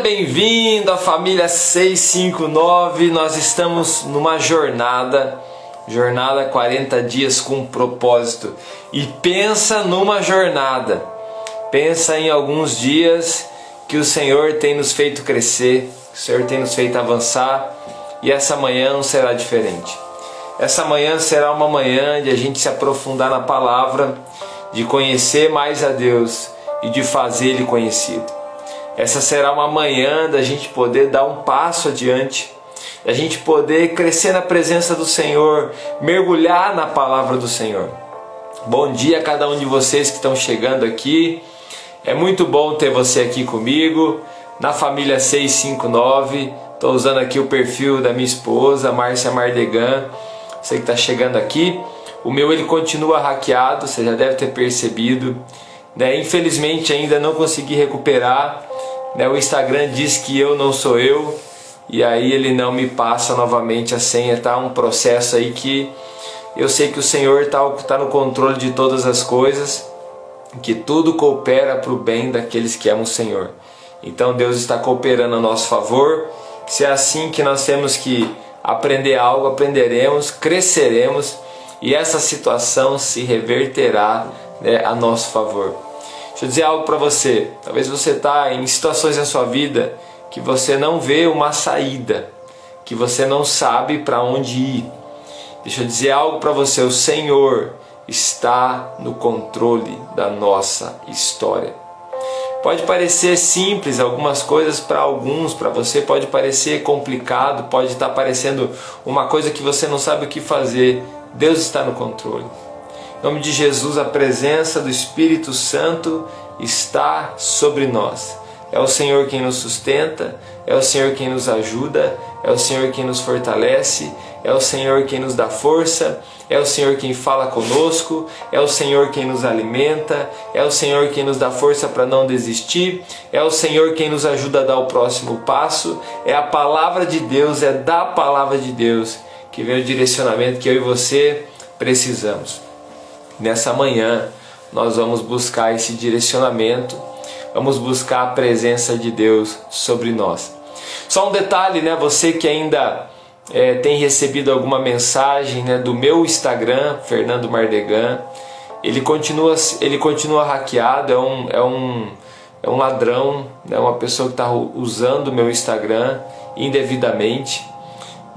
bem-vindo à família 659. Nós estamos numa jornada 40 dias com propósito. E pensa numa jornada, pensa em alguns dias que o Senhor tem nos feito crescer, que o Senhor tem nos feito avançar, e essa manhã não será diferente. Essa manhã será uma manhã de a gente se aprofundar na palavra, de conhecer mais a Deus e de fazer Ele conhecido. Essa será uma manhã da gente poder dar um passo adiante, da gente poder crescer na presença do Senhor, mergulhar na palavra do Senhor. Bom dia a cada um de vocês que estão chegando aqui. É muito bom ter você aqui comigo, na família 659. Estou usando aqui o perfil da minha esposa, Márcia Mardegan. Você que está chegando aqui. O meu ele continua hackeado, você já deve ter percebido. Infelizmente ainda não consegui recuperar. O Instagram diz que eu não sou eu, e aí ele não me passa novamente a senha. Tá um processo aí que eu sei que o Senhor está no controle de todas as coisas, que tudo coopera para o bem daqueles que amam o Senhor. Então Deus está cooperando a nosso favor. Se é assim que nós temos que aprender algo, aprenderemos, cresceremos, e essa situação se reverterá a nosso favor. Deixa eu dizer algo para você. Talvez você está em situações na sua vida que você não vê uma saída, que você não sabe para onde ir. Deixa eu dizer algo para você. O Senhor está no controle da nossa história. Pode parecer simples algumas coisas para alguns, para você pode parecer complicado, pode estar parecendo uma coisa que você não sabe o que fazer. Deus está no controle. Em nome de Jesus, a presença do Espírito Santo está sobre nós. É o Senhor quem nos sustenta, é o Senhor quem nos ajuda, é o Senhor quem nos fortalece, é o Senhor quem nos dá força, é o Senhor quem fala conosco, é o Senhor quem nos alimenta, é o Senhor quem nos dá força para não desistir, é o Senhor quem nos ajuda a dar o próximo passo. É a palavra de Deus, é da palavra de Deus que vem o direcionamento que eu e você precisamos. Nessa manhã nós vamos buscar esse direcionamento, vamos buscar a presença de Deus sobre nós. Só um detalhe, você que ainda tem recebido alguma mensagem do meu Instagram, Fernando Mardegan, ele continua hackeado, é um ladrão, uma pessoa que está usando o meu Instagram indevidamente.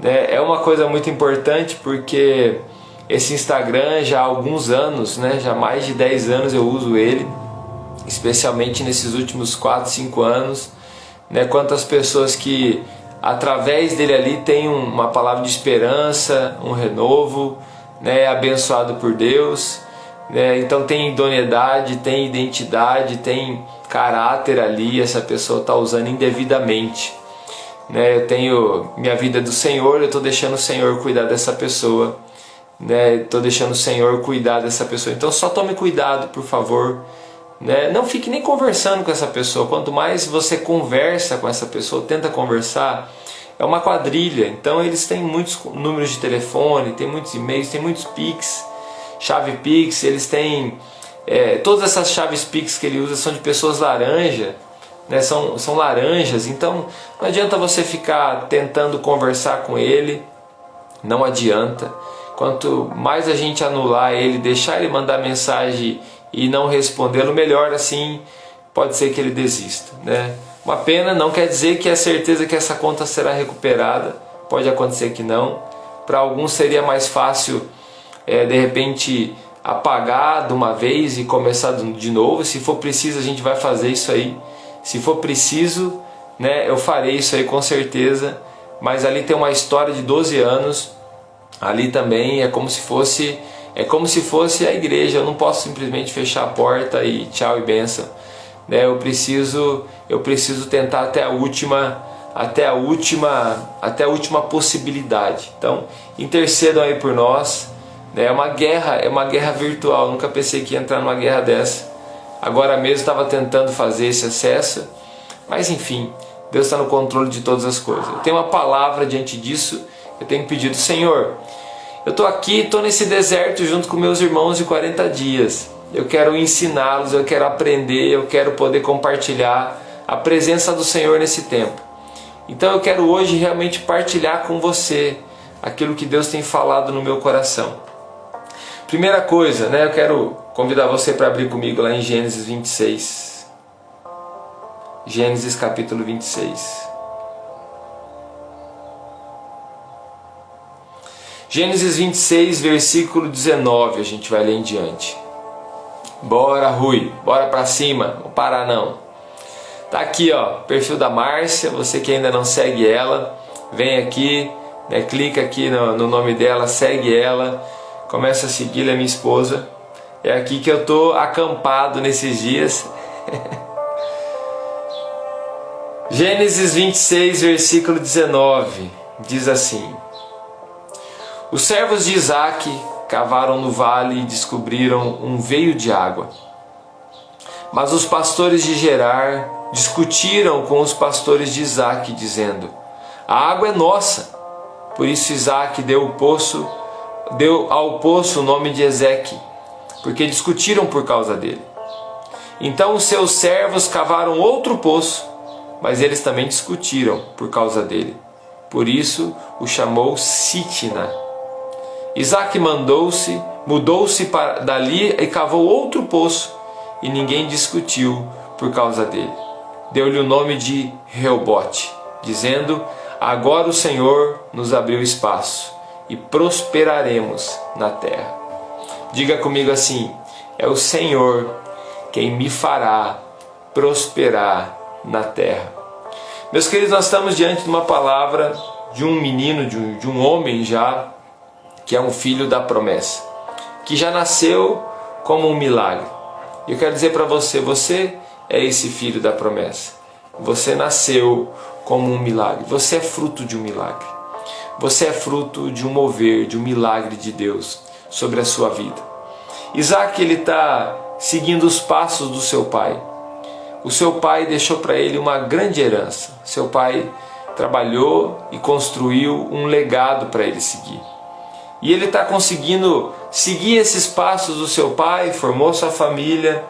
É uma coisa muito importante porque esse Instagram já há alguns anos, já há mais de 10 anos eu uso ele, especialmente nesses últimos 4, 5 anos. Quantas pessoas que através dele ali tem uma palavra de esperança, um renovo, é abençoado por Deus, então tem idoneidade, tem identidade, tem caráter ali. Essa pessoa está usando indevidamente. Eu tenho minha vida do Senhor, eu estou deixando o Senhor cuidar dessa pessoa, estou deixando o Senhor cuidar dessa pessoa. Então só tome cuidado, por favor. Não fique nem conversando com essa pessoa. Quanto mais você conversa com essa pessoa, tenta conversar, é uma quadrilha. Então eles têm muitos números de telefone, tem muitos e-mails, tem muitos Pix, chave Pix. Eles têm todas essas chaves Pix que ele usa são de pessoas laranja, são laranjas. Então não adianta você ficar tentando conversar com ele, não adianta. Quanto mais a gente anular ele, deixar ele mandar mensagem e não respondê-lo, melhor. Assim pode ser que ele desista. Uma pena, não quer dizer que é certeza que essa conta será recuperada, pode acontecer que não. Para alguns seria mais fácil de repente apagar de uma vez e começar de novo. Se for preciso, a gente vai fazer isso aí. Se for preciso, eu farei isso aí com certeza. Mas ali tem uma história de 12 anos. Ali também é como se fosse a igreja. Eu não posso simplesmente fechar a porta e tchau e benção. Eu preciso tentar até a última possibilidade. Então intercedam aí por nós. É uma guerra virtual. Nunca pensei que ia entrar numa guerra dessa. Agora mesmo estava tentando fazer esse acesso, mas enfim, Deus está no controle de todas as coisas. Eu tenho uma palavra diante disso. Eu tenho pedido: Senhor, eu estou aqui, estou nesse deserto junto com meus irmãos de 40 dias. Eu quero ensiná-los, eu quero aprender, eu quero poder compartilhar a presença do Senhor nesse tempo. Então eu quero hoje realmente partilhar com você aquilo que Deus tem falado no meu coração. Primeira coisa, eu quero convidar você para abrir comigo lá em Gênesis 26. Gênesis capítulo 26. Gênesis 26, versículo 19, a gente vai ler em diante. Bora, Rui, bora pra cima, não parar não. Tá aqui, perfil da Márcia, você que ainda não segue ela, vem aqui, clica aqui no nome dela, segue ela, começa a seguir, ela é minha esposa. É aqui que eu tô acampado nesses dias. Gênesis 26, versículo 19, diz assim: Os servos de Isaque cavaram no vale e descobriram um veio de água. Mas os pastores de Gerar discutiram com os pastores de Isaque, dizendo: A água é nossa. Por isso Isaque deu ao poço o nome de Ezeque, porque discutiram por causa dele. Então os seus servos cavaram outro poço, mas eles também discutiram por causa dele. Por isso o chamou Sitna. Isaque mudou-se dali e cavou outro poço, e ninguém discutiu por causa dele. Deu-lhe o nome de Reobote, dizendo: Agora o Senhor nos abriu espaço, e prosperaremos na terra. Diga comigo assim: é o Senhor quem me fará prosperar na terra. Meus queridos, nós estamos diante de uma palavra de um menino, de um homem já, que é um filho da promessa, que já nasceu como um milagre. Eu quero dizer para você, você é esse filho da promessa. Você nasceu como um milagre, você é fruto de um milagre. Você é fruto de um mover, de um milagre de Deus sobre a sua vida. Isaque, ele está seguindo os passos do seu pai. O seu pai deixou para ele uma grande herança. Seu pai trabalhou e construiu um legado para ele seguir. E ele está conseguindo seguir esses passos do seu pai, formou sua família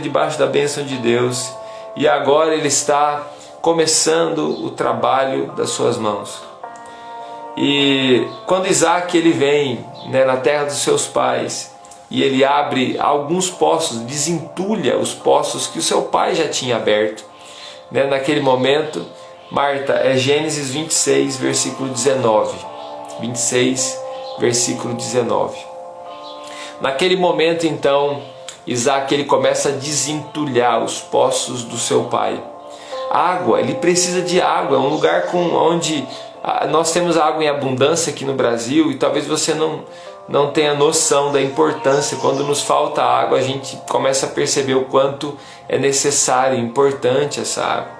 debaixo da bênção de Deus, e agora ele está começando o trabalho das suas mãos. E quando Isaque ele vem na terra dos seus pais, e ele abre alguns poços, desentulha os poços que o seu pai já tinha aberto, naquele momento, Marta, é Gênesis 26, versículo 19. 26, versículo 19. Naquele momento, então, Isaque ele começa a desentulhar os poços do seu pai. Água, ele precisa de água, é um lugar onde nós temos água em abundância aqui no Brasil, e talvez você não tenha noção da importância. Quando nos falta água, a gente começa a perceber o quanto é necessário, importante essa água.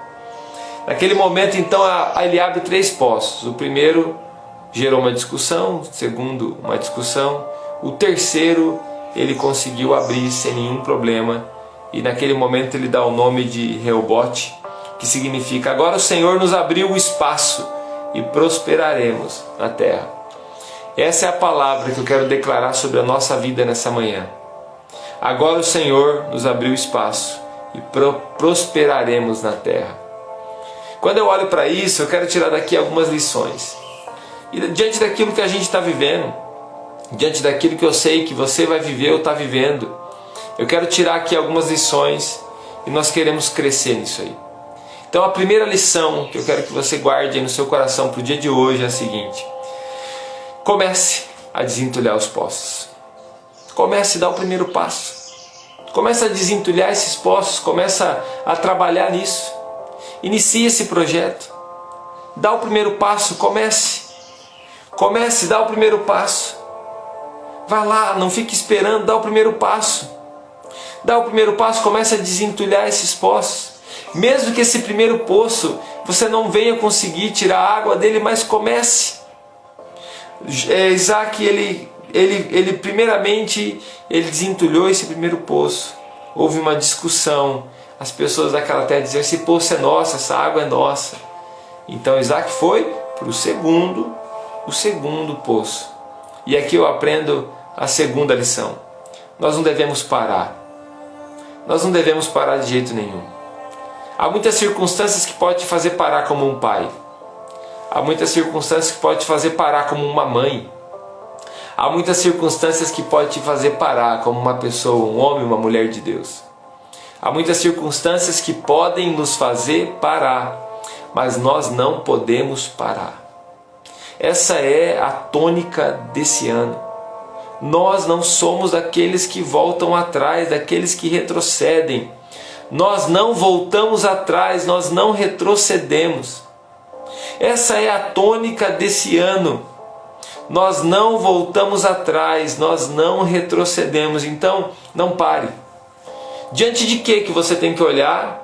Naquele momento, então, ele abre 3 poços. O primeiro gerou uma discussão, o segundo uma discussão, o terceiro ele conseguiu abrir sem nenhum problema, e naquele momento ele dá o nome de Reobote, que significa: agora o Senhor nos abriu o espaço e prosperaremos na terra. Essa é a palavra que eu quero declarar sobre a nossa vida nessa manhã. Agora o Senhor nos abriu o espaço e prosperaremos na terra. Quando eu olho para isso, eu quero tirar daqui algumas lições. E diante daquilo que a gente está vivendo, diante daquilo que eu sei que você vai viver ou está vivendo, eu quero tirar aqui algumas lições, e nós queremos crescer nisso aí. Então a primeira lição que eu quero que você guarde aí no seu coração para o dia de hoje é a seguinte: comece a desentulhar os poços. Comece a dar o primeiro passo. Comece a desentulhar esses poços, comece a trabalhar nisso. Inicie esse projeto. Dá o primeiro passo, comece, dá o primeiro passo. Vai lá, não fique esperando, dá o primeiro passo. Dá o primeiro passo, comece a desentulhar esses poços. Mesmo que esse primeiro poço você não venha conseguir tirar a água dele, mas comece. Isaque, ele primeiramente, ele desentulhou esse primeiro poço. Houve uma discussão. As pessoas daquela terra diziam: esse poço é nosso, essa água é nossa. Então Isaque foi para o segundo poço. E aqui eu aprendo a segunda lição. Nós não devemos parar. Nós não devemos parar de jeito nenhum. Há muitas circunstâncias que podem te fazer parar como um pai. Há muitas circunstâncias que podem te fazer parar como uma mãe. Há muitas circunstâncias que podem te fazer parar como uma pessoa, um homem, uma mulher de Deus. Há muitas circunstâncias que podem nos fazer parar, mas nós não podemos parar. Essa é a tônica desse ano. Nós não somos daqueles que voltam atrás, daqueles que retrocedem. Nós não voltamos atrás, nós não retrocedemos. Essa é a tônica desse ano. Nós não voltamos atrás, nós não retrocedemos. Então, não pare. Diante de que você tem que olhar?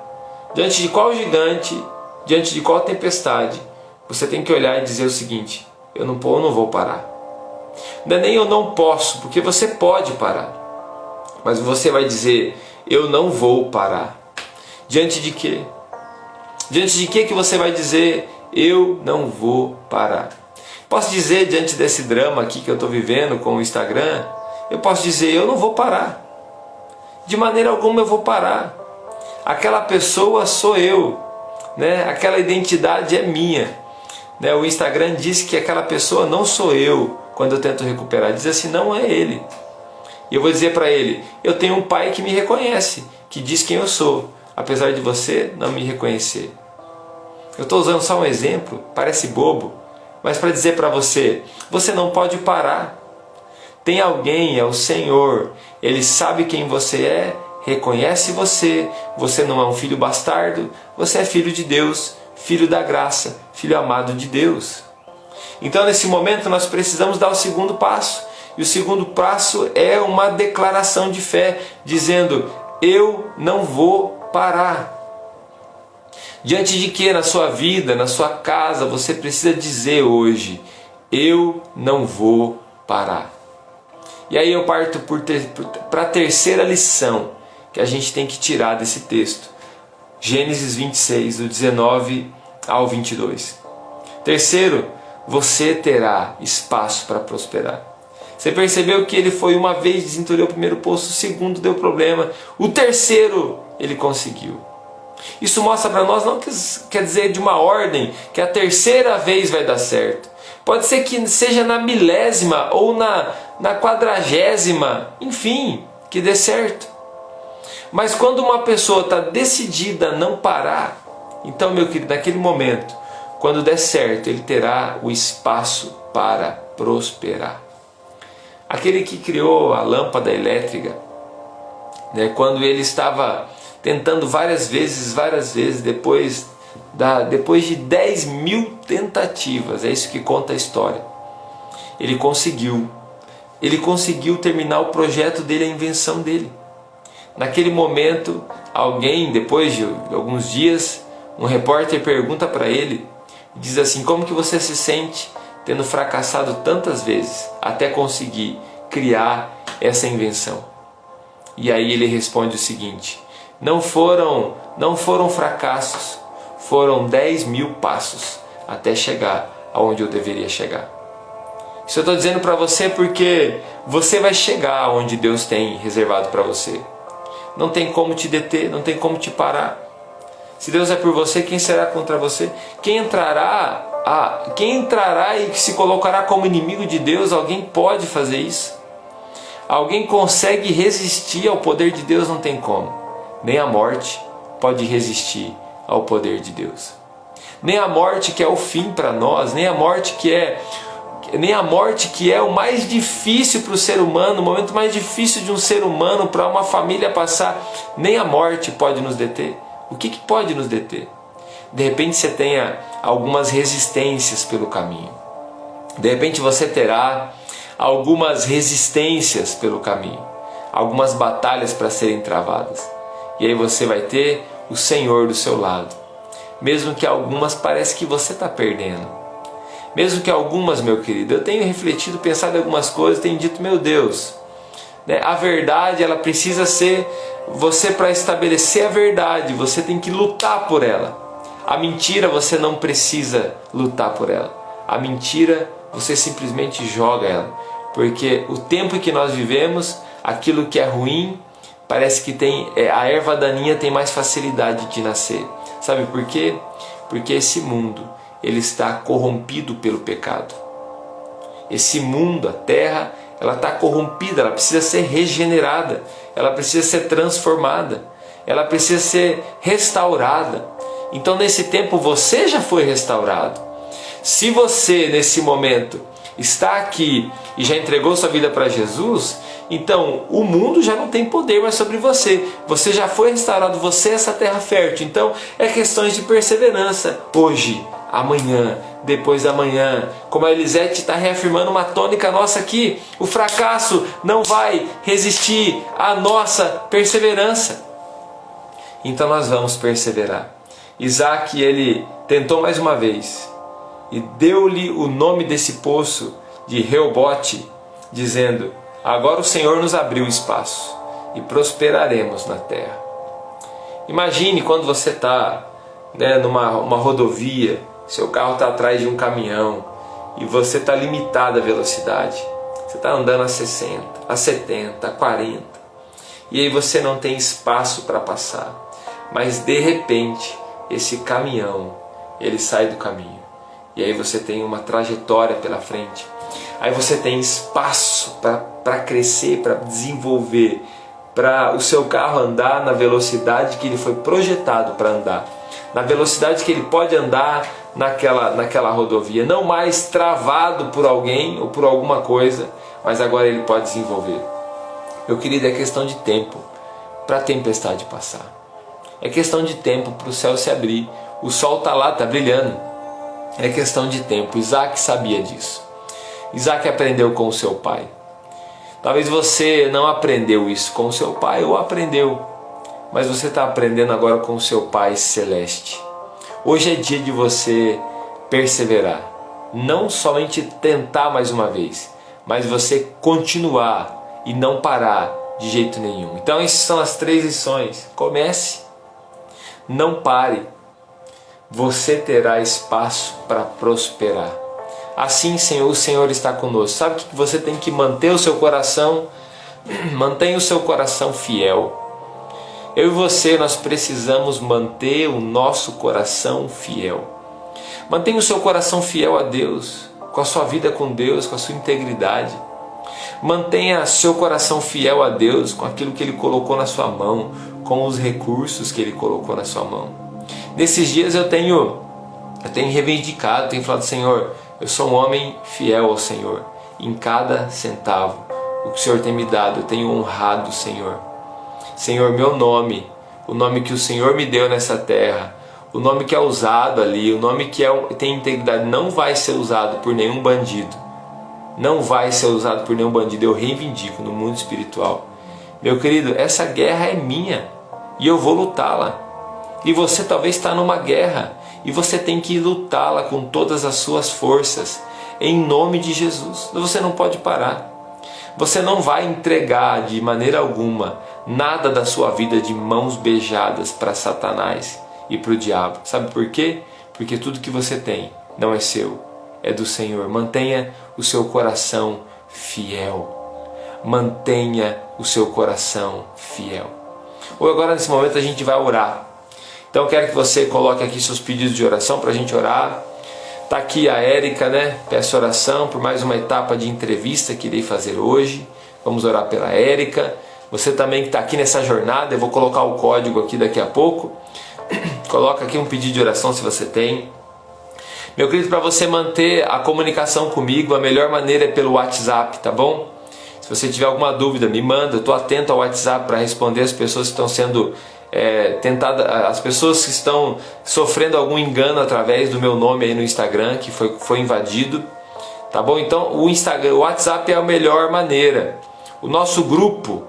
Diante de qual gigante? Diante de qual tempestade? Você tem que olhar e dizer o seguinte: eu não vou parar. Não é nem eu não posso, porque você pode parar. Mas você vai dizer: eu não vou parar. Diante de quê? Diante de que você vai dizer: eu não vou parar? Posso dizer, diante desse drama aqui que eu estou vivendo com o Instagram, eu posso dizer: eu não vou parar. De maneira alguma eu vou parar. Aquela pessoa sou eu, né? Aquela identidade é minha, né? O Instagram diz que aquela pessoa não sou eu. Quando eu tento recuperar, diz assim: não é ele. E eu vou dizer para ele: eu tenho um pai que me reconhece, que diz quem eu sou, apesar de você não me reconhecer. Eu estou usando só um exemplo, parece bobo, mas para dizer para você: você não pode parar. Tem alguém, é o Senhor, Ele sabe quem você é, reconhece você, você não é um filho bastardo, você é filho de Deus, filho da graça, filho amado de Deus. Então nesse momento nós precisamos dar o segundo passo, e o segundo passo é uma declaração de fé, dizendo: eu não vou parar. Diante de que na sua vida, na sua casa, você precisa dizer hoje: eu não vou parar. E aí eu parto para a terceira lição que a gente tem que tirar desse texto. Gênesis 26, do 19 ao 22. Terceiro, você terá espaço para prosperar. Você percebeu que ele foi uma vez, desentulhou o primeiro poço, o segundo deu problema, o terceiro ele conseguiu. Isso mostra para nós, não quer dizer de uma ordem, que a terceira vez vai dar certo. Pode ser que seja na milésima ou na 40ª, enfim, que dê certo. Mas quando uma pessoa está decidida a não parar, então, meu querido, naquele momento, quando der certo, ele terá o espaço para prosperar. Aquele que criou a lâmpada elétrica, né, quando ele estava tentando várias vezes, depois de 10.000 tentativas, é isso que conta a história, ele conseguiu terminar o projeto dele, a invenção dele. Naquele momento, alguém, depois de alguns dias, um repórter pergunta para ele, diz assim: como que você se sente tendo fracassado tantas vezes até conseguir criar essa invenção? E aí ele responde o seguinte: não foram fracassos, foram 10.000 passos até chegar aonde eu deveria chegar. Isso eu estou dizendo para você porque você vai chegar onde Deus tem reservado para você. Não tem como te deter, não tem como te parar. Se Deus é por você, quem será contra você? Quem entrará e se colocará como inimigo de Deus? Alguém pode fazer isso? Alguém consegue resistir ao poder de Deus? Não tem como. Nem a morte pode resistir ao poder de Deus. Nem a morte, que é o fim para nós, nem a morte que é o mais difícil para o ser humano, o momento mais difícil de um ser humano, para uma família passar, nem a morte pode nos deter. O que pode nos deter? De repente você tenha algumas resistências pelo caminho. De repente você terá algumas resistências pelo caminho, algumas batalhas para serem travadas. E aí você vai ter o Senhor do seu lado. Mesmo que algumas parece que você está perdendo. Mesmo que algumas, meu querido, eu tenho refletido, pensado em algumas coisas, tenho dito: meu Deus, né, a verdade ela precisa ser, você, para estabelecer a verdade, você tem que lutar por ela. A mentira você não precisa lutar por ela. A mentira você simplesmente joga ela. Porque o tempo em que nós vivemos, aquilo que é ruim, parece que a erva daninha tem mais facilidade de nascer. Sabe por quê? Porque esse mundo, ele está corrompido pelo pecado. Esse mundo, a terra, ela está corrompida, ela precisa ser regenerada, ela precisa ser transformada, ela precisa ser restaurada. Então nesse tempo você já foi restaurado. Se você nesse momento está aqui e já entregou sua vida para Jesus, então o mundo já não tem poder mais sobre você. Você já foi restaurado, você é essa terra fértil. Então é questões de perseverança. Hoje, amanhã, depois da manhã. Como a Elisete está reafirmando uma tônica nossa aqui. O fracasso não vai resistir à nossa perseverança. Então nós vamos perseverar. Isaac, ele tentou mais uma vez. E deu-lhe o nome desse poço de Reobote, dizendo: agora o Senhor nos abriu espaço e prosperaremos na terra. Imagine quando você está numa rodovia, seu carro está atrás de um caminhão e você está limitado à velocidade. Você está andando a 60, a 70, a 40 e aí você não tem espaço para passar. Mas de repente esse caminhão, ele sai do caminho. E aí você tem uma trajetória pela frente. Aí você tem espaço para crescer, para desenvolver, para o seu carro andar na velocidade que ele foi projetado para andar, na velocidade que ele pode andar naquela rodovia, não mais travado por alguém ou por alguma coisa, mas agora ele pode desenvolver. Meu querido, é questão de tempo para a tempestade passar. É questão de tempo para o céu se abrir. O sol está lá, está brilhando. É questão de tempo. Isaac sabia disso. Isaac aprendeu com o seu pai. Talvez você não aprendeu isso com o seu pai ou aprendeu, mas você está aprendendo agora com o seu Pai Celeste. Hoje é dia de você perseverar. Não somente tentar mais uma vez, mas você continuar e não parar de jeito nenhum. Então essas são as 3 lições. Comece. Não pare. Você terá espaço para prosperar. Assim, Senhor, o Senhor está conosco. Sabe que você tem que manter o seu coração? Mantenha o seu coração fiel. Eu e você, nós precisamos manter o nosso coração fiel. Mantenha o seu coração fiel a Deus, com a sua vida com Deus, com a sua integridade. Mantenha seu coração fiel a Deus, com aquilo que Ele colocou na sua mão, com os recursos que Ele colocou na sua mão. Nesses dias eu tenho reivindicado, tenho falado: Senhor, eu sou um homem fiel ao Senhor. Em cada centavo, o que o Senhor tem me dado, eu tenho honrado o Senhor. Senhor, meu nome, o nome que o Senhor me deu nessa terra, o nome que é usado ali, o nome que tem integridade, não vai ser usado por nenhum bandido. Não vai ser usado por nenhum bandido. Eu reivindico no mundo espiritual. Meu querido, essa guerra é minha e eu vou lutá-la. E você talvez está numa guerra e você tem que lutá-la com todas as suas forças, em nome de Jesus. Você não pode parar. Você não vai entregar de maneira alguma nada da sua vida de mãos beijadas para Satanás e para o diabo. Sabe por quê? Porque tudo que você tem não é seu, é do Senhor. Mantenha o seu coração fiel. Mantenha o seu coração fiel. Ou agora nesse momento a gente vai orar. Então eu quero que você coloque aqui seus pedidos de oração para a gente orar. Está aqui a Érica, né? Peço oração por mais uma etapa de entrevista que irei fazer hoje. Vamos orar pela Érica. Você também que está aqui nessa jornada, eu vou colocar o código aqui daqui a pouco. Coloca aqui um pedido de oração se você tem. Meu querido, para você manter a comunicação comigo, a melhor maneira é pelo WhatsApp, tá bom? Se você tiver alguma dúvida, me manda. Eu estou atento ao WhatsApp para responder as pessoas que estão sendo tentadas, as pessoas que estão sofrendo algum engano através do meu nome aí no Instagram, que foi invadido, tá bom? Então o WhatsApp é a melhor maneira. O nosso grupo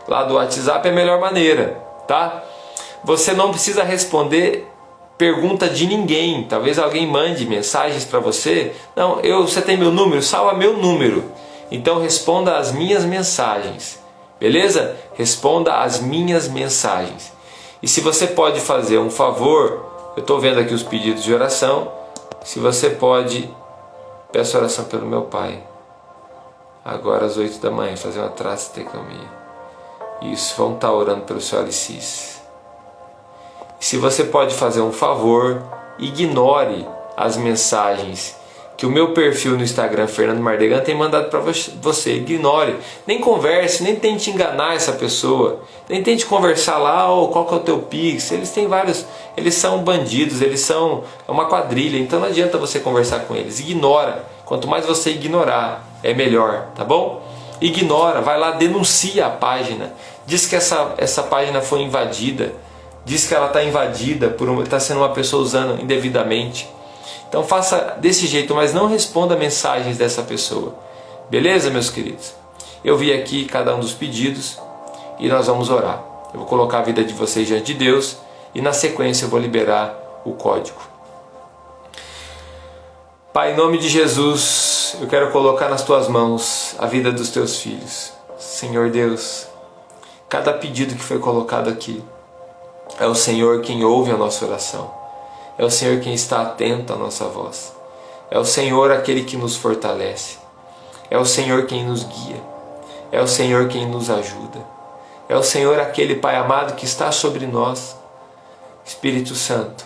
lá do WhatsApp é a melhor maneira, tá? Você não precisa responder pergunta de ninguém. Talvez alguém mande mensagens para você. Não, você tem meu número? Salva meu número. Então responda as minhas mensagens. Beleza? Responda as minhas mensagens. E se você pode fazer um favor, eu estou vendo aqui os pedidos de oração. Se você pode, peço oração pelo meu pai. Agora às 8 da manhã, fazer uma trastectomia. Isso, vamos estar orando pelo seu Alicis. Se você pode fazer um favor, ignore as mensagens que o meu perfil no Instagram, Fernando Mardegan, tem mandado para você. Ignore, nem converse, nem tente enganar essa pessoa, nem tente conversar lá, qual que é o teu Pix. Eles têm vários, eles são bandidos, eles são uma quadrilha, então não adianta você conversar com eles. Ignora, quanto mais você ignorar, é melhor, tá bom? Ignora, vai lá, denuncia a página, diz que essa página foi invadida, diz que ela está invadida, está sendo uma pessoa usando indevidamente. Então faça desse jeito, mas não responda mensagens dessa pessoa. Beleza, meus queridos? Eu vi aqui cada um dos pedidos e nós vamos orar. Eu vou colocar a vida de vocês diante de Deus e na sequência eu vou liberar o código. Pai, em nome de Jesus, eu quero colocar nas tuas mãos a vida dos teus filhos. Senhor Deus, cada pedido que foi colocado aqui, é o Senhor quem ouve a nossa oração. É o Senhor quem está atento à nossa voz. É o Senhor aquele que nos fortalece. É o Senhor quem nos guia. É o Senhor quem nos ajuda. É o Senhor aquele Pai amado que está sobre nós. Espírito Santo,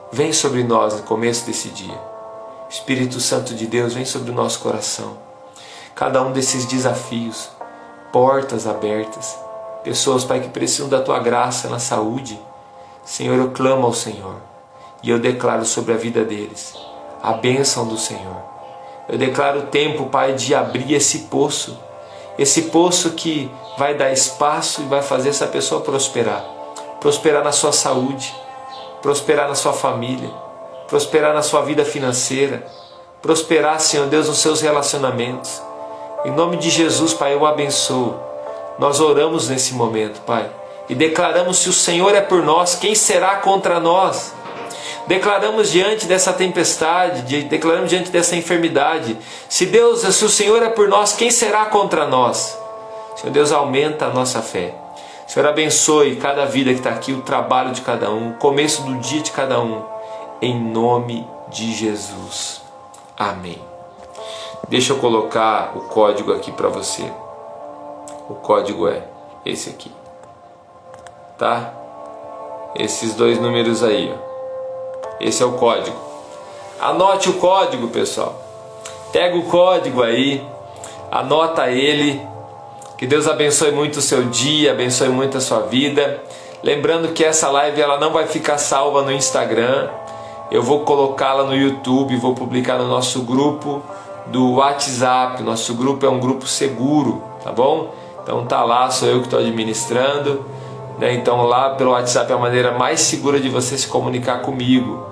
vem sobre nós no começo desse dia. Espírito Santo de Deus, vem sobre o nosso coração. Cada um desses desafios, portas abertas, pessoas, Pai, que precisam da Tua graça na saúde. Senhor, eu clamo ao Senhor. E eu declaro sobre a vida deles a bênção do Senhor. Eu declaro o tempo, Pai, de abrir esse poço que vai dar espaço e vai fazer essa pessoa prosperar. Prosperar na sua saúde, prosperar na sua família, prosperar na sua vida financeira, prosperar, Senhor Deus, nos seus relacionamentos. Em nome de Jesus, Pai, eu abençoo. Nós oramos nesse momento, Pai, e declaramos: se o Senhor é por nós, quem será contra nós? Declaramos diante dessa tempestade, declaramos diante dessa enfermidade: se o Senhor é por nós, quem será contra nós? Senhor Deus, aumenta a nossa fé. Senhor, abençoe cada vida que está aqui, o trabalho de cada um, o começo do dia de cada um, em nome de Jesus. Amém. Deixa eu colocar o código aqui para você. O código é esse aqui, tá? Esses dois números aí, ó. Esse é o código. Anote o código, pessoal. Pega o código aí, anota ele. Que Deus abençoe muito o seu dia, abençoe muito a sua vida. Lembrando que essa live ela não vai ficar salva no Instagram. Eu vou colocá-la no YouTube, vou publicar no nosso grupo do WhatsApp. Nosso grupo é um grupo seguro, tá bom? Então tá lá, sou eu que estou administrando. Então lá pelo WhatsApp é a maneira mais segura de você se comunicar comigo.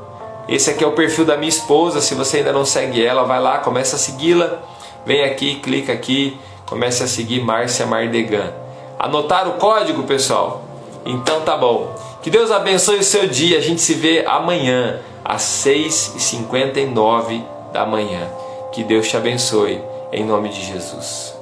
Esse aqui é o perfil da minha esposa. Se você ainda não segue ela, vai lá, começa a segui-la. Vem aqui, clica aqui, comece a seguir Márcia Mardegan. Anotaram o código, pessoal? Então tá bom. Que Deus abençoe o seu dia. A gente se vê amanhã às 6h59 da manhã. Que Deus te abençoe em nome de Jesus.